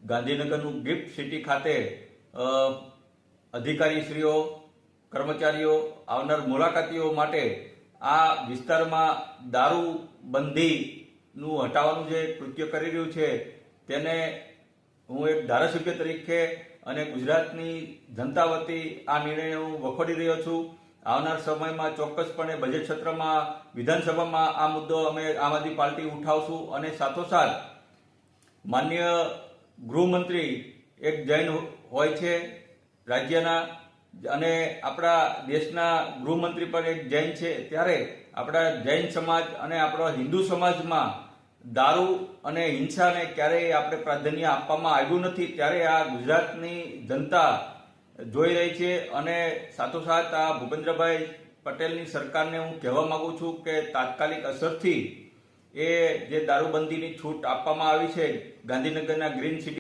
ગાંધીનગરનું gift city ખાતે અધિકારીશ્રીઓ, કર્મચારીઓ, આવનાર મુલાકાતીઓ માટે આ વિસ્તારમાં દારૂબંધીનું હટાવવાનું જે કૃત્ય કરી રહ્યું છે તેને હું એક ધારાસભ્ય તરીકે અને ગુજરાતની જનતા વતી આ નિર્ણય હું વખોડી રહ્યો છું. આવનાર સમયમાં ચોક્કસપણે બજેટ સત્રમાં વિધાનસભામાં આ મુદ્દો અમે આમ આદમી પાર્ટી ઉઠાવશું અને સાથોસાથ માનનીય ગૃહમંત્રી એક જૈન હોય છે રાજ્યના અને આપણા દેશના ગૃહમંત્રી પણ એક જૈન છે, ત્યારે આપણા જૈન સમાજ અને આપણા હિન્દુ સમાજમાં દારૂ અને હિંસાને ક્યારેય આપણે પ્રાધાન્ય આપવામાં આવ્યું નથી. ત્યારે આ ગુજરાતની જનતા જોઈ રહી છે અને સાથોસાથ આ ભૂપેન્દ્રભાઈ પટેલની સરકારને હું કહેવા માંગુ છું કે તાત્કાલિક અસરથી એ જે દારૂબંધીની છૂટ આપવામાં આવી છે ગાંધીનગરના ગ્રીન સિટી